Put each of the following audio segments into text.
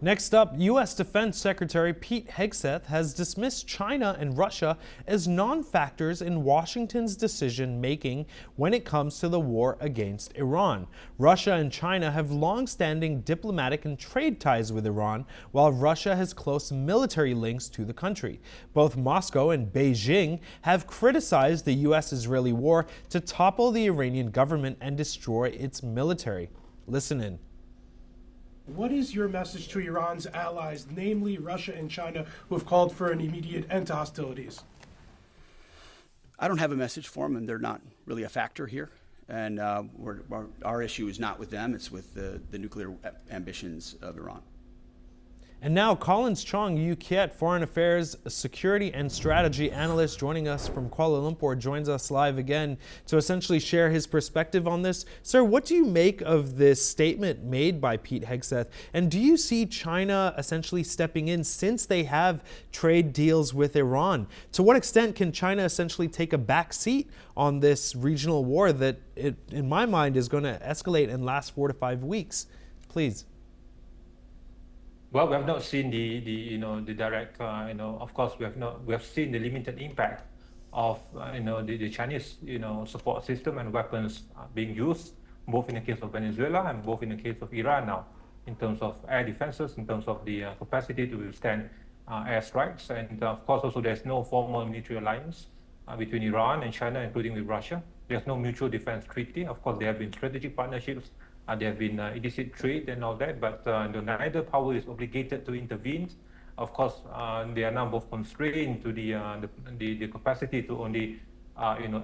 Next up, U.S. Defense Secretary Pete Hegseth has dismissed China and Russia as non-factors in Washington's decision-making when it comes to the war against Iran. Russia and China have long-standing diplomatic and trade ties with Iran, while Russia has close military links to the country. Both Moscow and Beijing have criticized the U.S.-Israeli war to topple the Iranian government and destroy its military. Listen in. What is your message to Iran's allies, namely Russia and China, who have called for an immediate end to hostilities? I don't have a message for them, and they're not really a factor here. And our issue is not with them, it's with the nuclear ambitions of Iran. And now Collins Chong Yu Kiet, Foreign Affairs, Security and Strategy Analyst, joining us from Kuala Lumpur, joins us live again to essentially share his perspective on this. Sir, what do you make of this statement made by Pete Hegseth? And do you see China essentially stepping in since they have trade deals with Iran? To what extent can China essentially take a back seat on this regional war that, in my mind, is going to escalate and last 4 to 5 weeks? Please. Well, we have not seen the direct of course we have seen the limited impact of the Chinese support system and weapons being used both in the case of Venezuela and both in the case of Iran now, in terms of air defenses, in terms of the capacity to withstand airstrikes, and of course also there's no formal military alliance between Iran and China, including with Russia. There's no mutual defense treaty. Of course, there have been strategic partnerships. There have been illicit trade and all that, but neither power is obligated to intervene. Of course, they are now both constrained to the capacity to only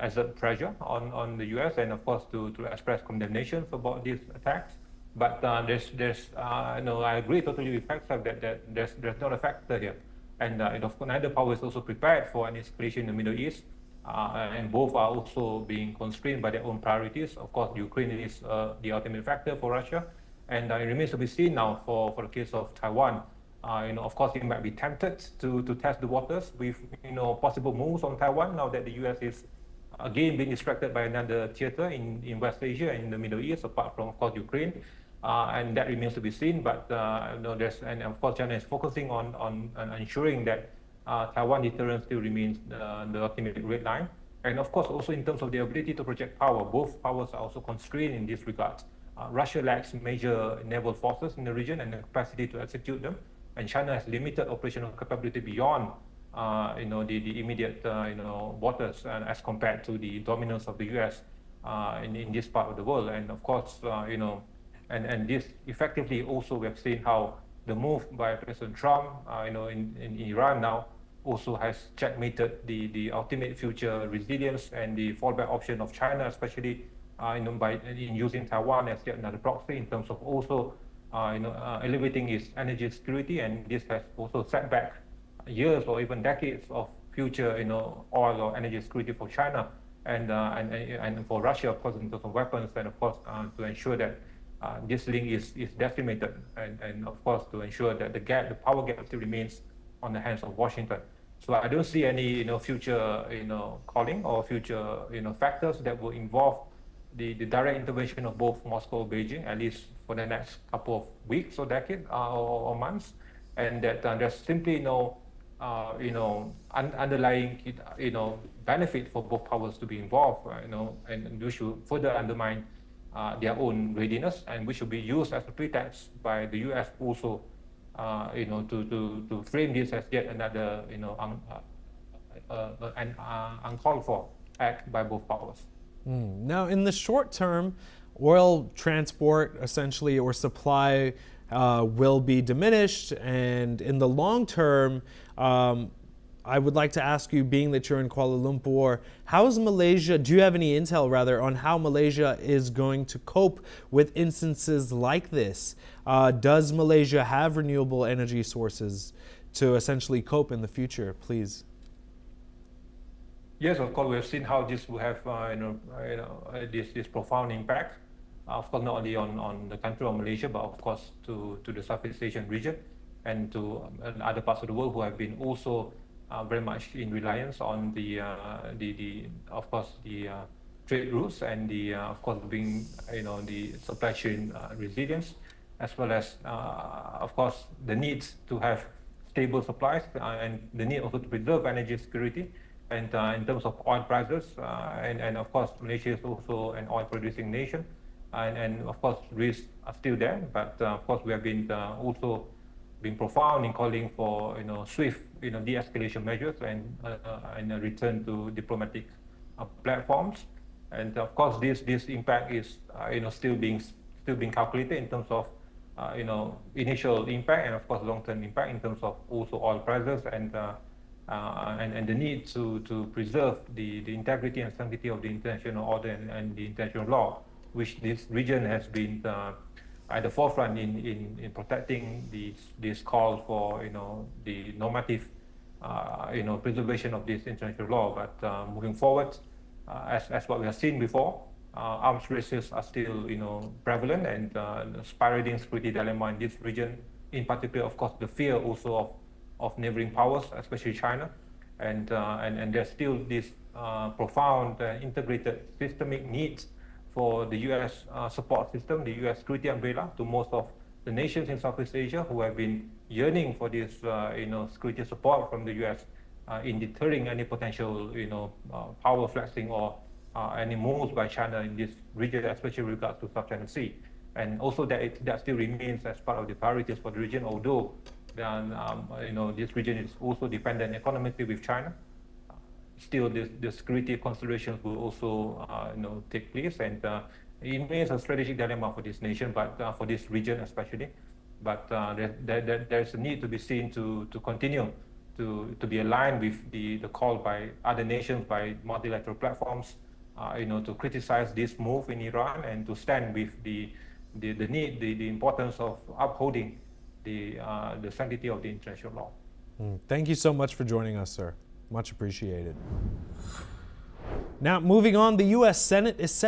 exert pressure on the U.S. and of course to express condemnations about these attacks. But I agree totally with Hegseth that there's not a factor here, and of course neither power is also prepared for an escalation in the Middle East. And both are also being constrained by their own priorities. Of course, Ukraine is the ultimate factor for Russia, and it remains to be seen now for the case of Taiwan. Of course, it might be tempted to test the waters with possible moves on Taiwan now that the U.S. is again being distracted by another theater in West Asia and in the Middle East, apart from of course Ukraine, and that remains to be seen. But and of course China is focusing on ensuring that Taiwan deterrence still remains the ultimate red line. And of course, also in terms of the ability to project power, both powers are also constrained in this regard. Russia lacks major naval forces in the region and the capacity to execute them, and China has limited operational capability beyond the immediate waters, as compared to the dominance of the U.S. In this part of the world. And of course, and this effectively also we have seen how the move by President Trump, in Iran now, also has checkmated the ultimate future resilience and the fallback option of China, especially by using Taiwan as yet another proxy in terms of also elevating its energy security, and this has also set back years or even decades of future oil or energy security for China and for Russia, of course, in terms of weapons, and of course to ensure that this link is decimated, and of course to ensure that the power gap still remains on the hands of Washington. So I don't see any future calling or future factors that will involve the direct intervention of both Moscow and Beijing, at least for the next couple of weeks or decade or months, and that there's simply no underlying benefit for both powers to be involved, and which will further undermine their own readiness, and which will be used as a pretext by the U.S. also to frame this as yet another uncalled for act by both powers. Now, in the short term, oil transport essentially or supply will be diminished, and in the long term, I would like to ask you, being that you're in Kuala Lumpur, do you have any intel rather on how Malaysia is going to cope with instances like this? Does Malaysia have renewable energy sources to essentially cope in the future, please? Yes, of course, we have seen how this will have this profound impact. Of course, not only on the country of Malaysia, but of course to the Southeast Asian region and to other parts of the world who have been also very much in reliance on the trade routes and of course being the supply chain resilience. as well as, of course, the need to have stable supplies and the need also to preserve energy security. And in terms of oil prices, and of course, Malaysia is also an oil-producing nation, and of course, risks are still there. But of course, we have been also been profound in calling for swift de-escalation measures and a return to diplomatic platforms. And of course, this impact is still being calculated in terms of initial impact and of course long-term impact in terms of also oil prices and the need to preserve the integrity and sanctity of the international order and the international law, which this region has been at the forefront in protecting this call for the normative preservation of this international law. But moving forward, as what we have seen before, arms races are still prevalent, and the spiraling security dilemma in this region, in particular, of course, the fear also of neighboring powers, especially China, and there's still this profound integrated systemic needs for the U.S. Support system, the U.S. security umbrella, to most of the nations in Southeast Asia who have been yearning for this security support from the U.S. In deterring any potential power flexing or any moves by China in this region, especially with regards to South China Sea. And also that still remains as part of the priorities for the region, although this region is also dependent economically with China. Still, the security considerations will also take place, and it remains a strategic dilemma for this nation, but for this region especially. But there's a need to be seen to continue to be aligned with the call by other nations, by multilateral platforms, to criticize this move in Iran and to stand with the need, the importance of upholding the sanctity of the international law. Thank you so much for joining us, sir. Much appreciated. Now, moving on, the U.S. Senate is set